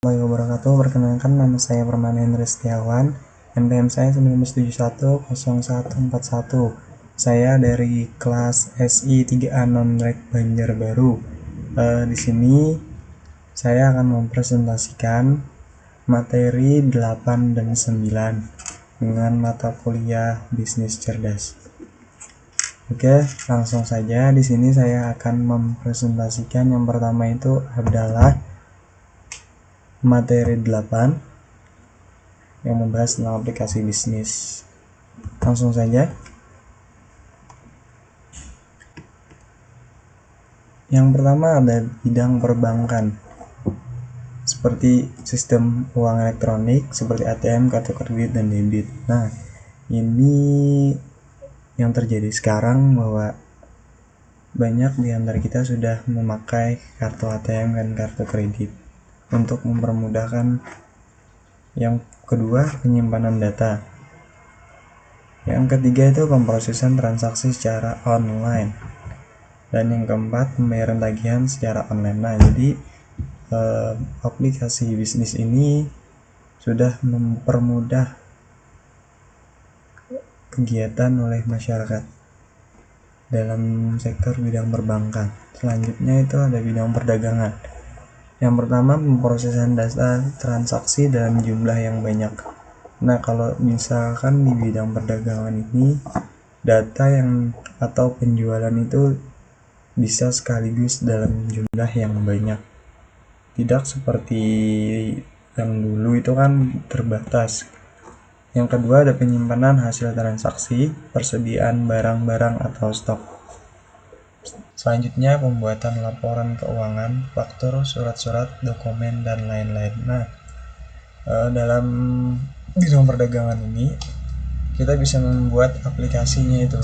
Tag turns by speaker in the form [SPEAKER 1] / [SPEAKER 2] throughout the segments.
[SPEAKER 1] Warahmatullahi wabarakatuh. Perkenalkan, nama saya Permana Hendra Setiawan. NPM saya 19710141. Saya dari kelas SI 3A Non-Rek Banjarbaru. Di sini saya akan mempresentasikan materi 8 dan 9 dengan mata kuliah bisnis cerdas. Oke, langsung saja. Di sini saya akan mempresentasikan yang pertama itu adalah materi 8 yang membahas tentang aplikasi bisnis. Langsung saja. Yang pertama ada bidang perbankan, seperti sistem uang elektronik seperti ATM, kartu kredit, dan debit. Nah, ini yang terjadi sekarang bahwa banyak di antara kita sudah memakai kartu ATM dan kartu kredit untuk mempermudahkan. Yang kedua, penyimpanan data. Yang ketiga itu pemrosesan transaksi secara online. Dan yang keempat, pembayaran tagihan secara online. Nah, jadi aplikasi bisnis ini sudah mempermudah kegiatan oleh masyarakat dalam sektor bidang perbankan. Selanjutnya itu ada bidang perdagangan. Yang pertama, pemrosesan data transaksi dalam jumlah yang banyak. Nah, kalau misalkan di bidang perdagangan ini, data yang atau penjualan itu bisa sekaligus dalam jumlah yang banyak. Tidak seperti yang dulu itu kan terbatas. Yang kedua ada penyimpanan hasil transaksi, persediaan barang-barang atau stok. Selanjutnya pembuatan laporan keuangan, faktur, surat-surat, dokumen, dan lain-lain. Nah, dalam bidang perdagangan ini kita bisa membuat aplikasinya itu.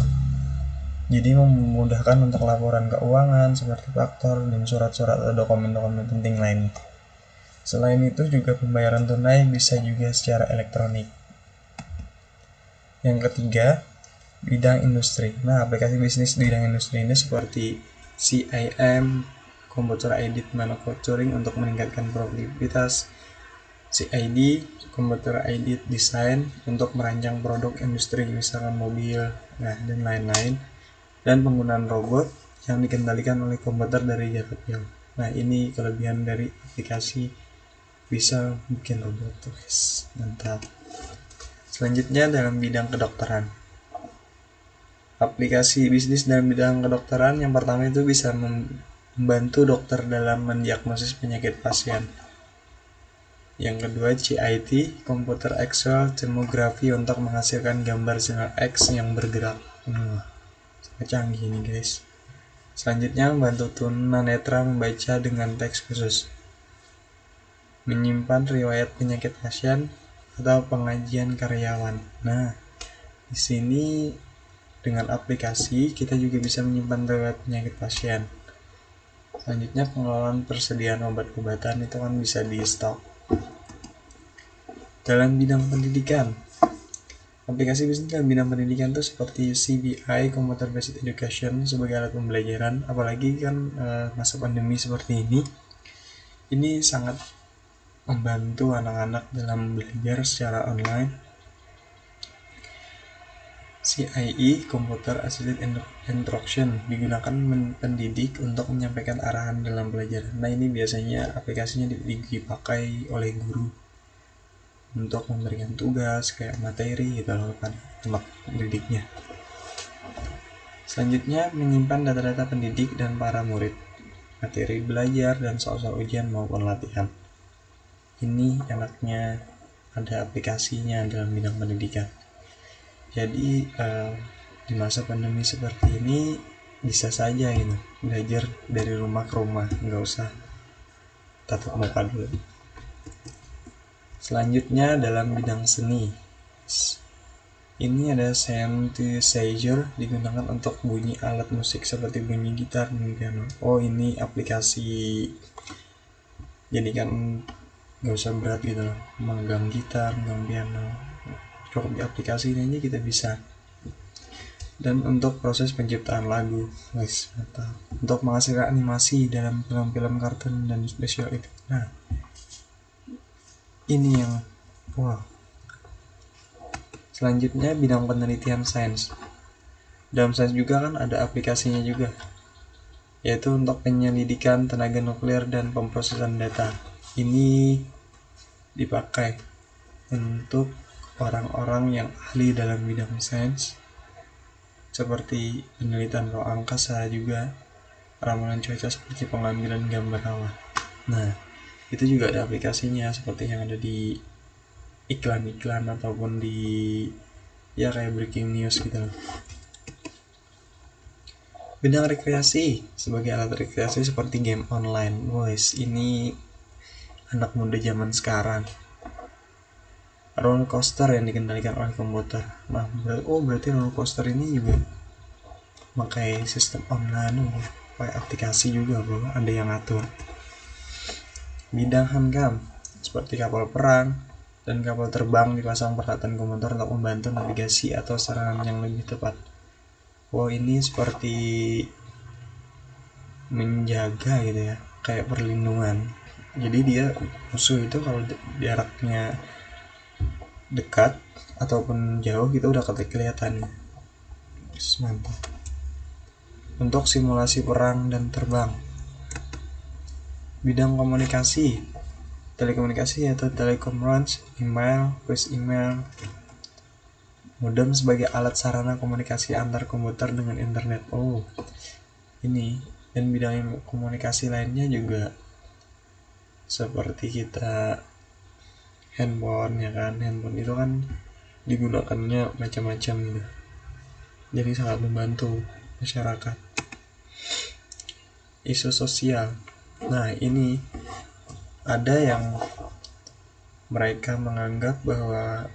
[SPEAKER 1] Jadi memudahkan untuk laporan keuangan seperti faktur dan surat-surat atau dokumen-dokumen penting lain. Selain itu juga pembayaran tunai bisa juga secara elektronik. Yang ketiga, bidang industri. Nah, aplikasi bisnis di bidang industri ini seperti CIM, Computer Aided Manufacturing untuk meningkatkan produktivitas, CID, Computer Aided Design untuk merancang produk industri misalkan mobil, dan lain-lain, dan penggunaan robot yang dikendalikan oleh komputer dari jarak jauh. Nah, ini kelebihan dari aplikasi bisa bikin robot tuh, guys. Mantap. Selanjutnya dalam bidang kedokteran. Aplikasi bisnis dalam bidang kedokteran yang pertama itu bisa membantu dokter dalam mendiagnosis penyakit pasien. Yang kedua CIT, Computer Axial Tomography untuk menghasilkan gambar sinar X yang bergerak. Sangat canggih nih, guys. Selanjutnya membantu tunanetra membaca dengan teks khusus. Menyimpan riwayat penyakit pasien atau pengajian karyawan. Nah, di sini dengan aplikasi kita juga bisa menyimpan riwayat penyakit pasien. Selanjutnya pengelolaan persediaan obat-obatan itu kan bisa di stok. Dalam bidang pendidikan, aplikasi bisnis dalam bidang pendidikan itu seperti CBI, Computer Based Education sebagai alat pembelajaran. Apalagi kan masa pandemi seperti ini sangat membantu anak-anak dalam belajar secara online. CIE, Computer Assisted Instruction, digunakan pendidik untuk menyampaikan arahan dalam pelajaran. Nah, ini biasanya aplikasinya dipakai oleh guru untuk memberikan tugas kayak materi gitu loh kan untuk pendidiknya. Selanjutnya menyimpan data-data pendidik dan para murid, materi belajar dan soal-soal ujian maupun latihan. Ini enaknya ada aplikasinya dalam bidang pendidikan. Jadi di masa pandemi seperti ini bisa saja gitu belajar dari rumah ke rumah, nggak usah tatap muka dulu. Selanjutnya dalam bidang seni, ini ada synthesizer digunakan untuk bunyi alat musik seperti bunyi gitar dan piano. Oh, ini aplikasi, jadi kan nggak usah berat gitu loh, megang gitar, megang piano, cukup di aplikasi ini aja kita bisa. Dan untuk proses penciptaan lagu, guys, mantap. Untuk menghasilkan animasi dalam film-film kartun dan spesial itu. Nah, Ini yang wow. Selanjutnya bidang penelitian sains. Dalam sains juga kan ada aplikasinya juga, yaitu untuk penyelidikan tenaga nuklir dan pemrosesan data. Ini dipakai untuk orang-orang yang ahli dalam bidang sains, seperti penelitian roh angkasa, juga ramalan cuaca seperti pengambilan gambar awan. Nah, itu juga ada aplikasinya seperti yang ada di iklan-iklan ataupun di ya kayak breaking news gitu. Bidang rekreasi, sebagai alat rekreasi seperti game online. Boys, ini anak muda zaman sekarang. Roller coaster yang dikendalikan oleh komputer. Nah, berarti roller coaster ini juga pakai sistem online, pakai aplikasi juga, bro. Ada yang ngatur. Bidang hankam, seperti kapal perang dan kapal terbang, dipasang peralatan komputer untuk membantu navigasi atau serangan yang lebih tepat. Wow, ini seperti menjaga gitu ya, kayak perlindungan. Jadi dia musuh itu kalau jaraknya dekat ataupun jauh gitu udah kelihatan. Mantap. Untuk simulasi perang dan terbang. Bidang komunikasi, telekomunikasi atau telekom range, email, voice email, modem sebagai alat sarana komunikasi antar komputer dengan internet. Oh, ini. Dan bidang komunikasi lainnya juga seperti kita handphone, ya kan. Handphone itu kan digunakannya macam-macam gitu, jadi sangat membantu masyarakat. Isu sosial, nah ini ada yang mereka menganggap bahwa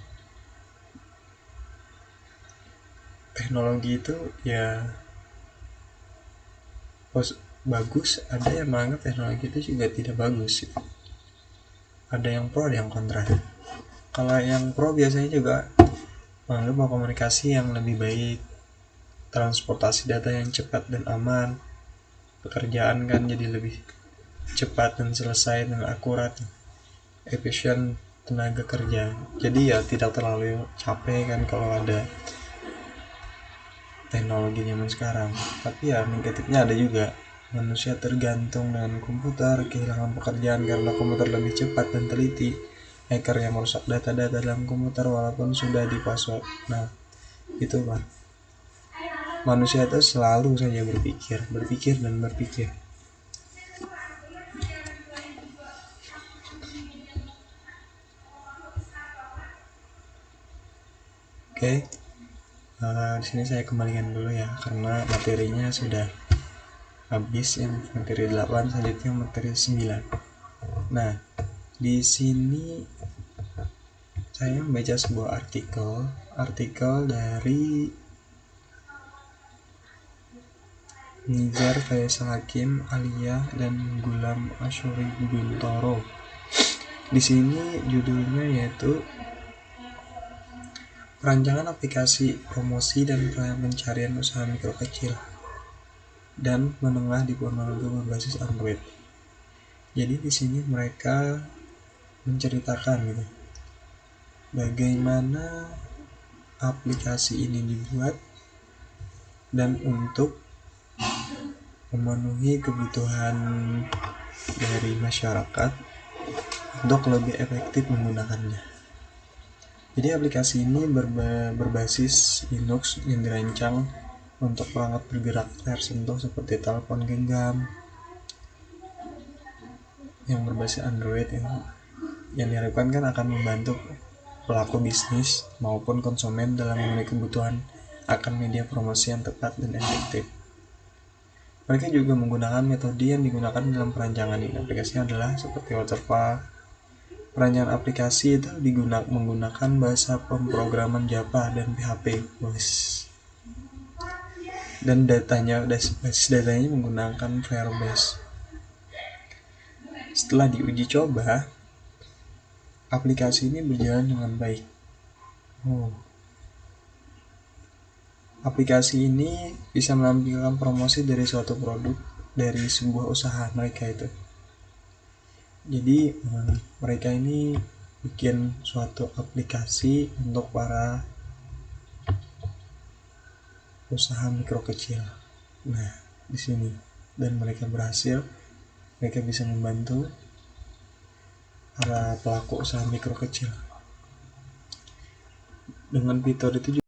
[SPEAKER 1] teknologi itu ya bagus, ada yang menganggap teknologi itu juga tidak bagus. Ada yang pro, ada yang kontra. Kalau yang pro biasanya juga menganggap bahwa komunikasi yang lebih baik, transportasi data yang cepat dan aman, pekerjaan kan jadi lebih cepat dan selesai dengan akurat, efisien tenaga kerja. Jadi ya tidak terlalu capek kan kalau ada teknologi zaman sekarang. Tapi ya negatifnya ada juga, manusia tergantung dengan komputer, kehilangan pekerjaan karena komputer lebih cepat dan teliti, hacker yang merusak data-data dalam komputer walaupun sudah di-password. Nah, itu lah, manusia itu selalu saja berpikir dan berpikir. Oke. Di sini saya kembalikan dulu ya, karena materinya sudah habis yang materi 8, selanjutnya materi 9. Nah, di sini saya membaca sebuah artikel dari Nizar Faisal Hakim, Alia, dan Gulam Asyuri Bintoro. Di sini judulnya yaitu perancangan aplikasi promosi dan pencarian usaha mikro kecil dan menengah di Ponorogo berbasis Android. Jadi di sini mereka menceritakan gitu, bagaimana aplikasi ini dibuat dan untuk memenuhi kebutuhan dari masyarakat untuk lebih efektif menggunakannya. Jadi aplikasi ini berbasis Linux yang dirancang untuk perangkat bergerak layar sentuh seperti telepon genggam yang berbasis Android yang diharapkan kan akan membantu pelaku bisnis maupun konsumen dalam memenuhi kebutuhan akan media promosi yang tepat dan efektif. Mereka juga menggunakan metode yang digunakan dalam perancangan ini. Aplikasinya adalah seperti waterfall. Perancangan aplikasi itu menggunakan bahasa pemrograman Java dan PHP, bos. Dan basis datanya menggunakan Firebase. Setelah diuji coba, aplikasi ini berjalan dengan baik. Aplikasi ini bisa menampilkan promosi dari suatu produk dari sebuah usaha mereka itu. Jadi mereka ini bikin suatu aplikasi untuk para usaha mikro kecil. Nah, di sini dan mereka berhasil, mereka bisa membantu para pelaku usaha mikro kecil. Dengan fitur itu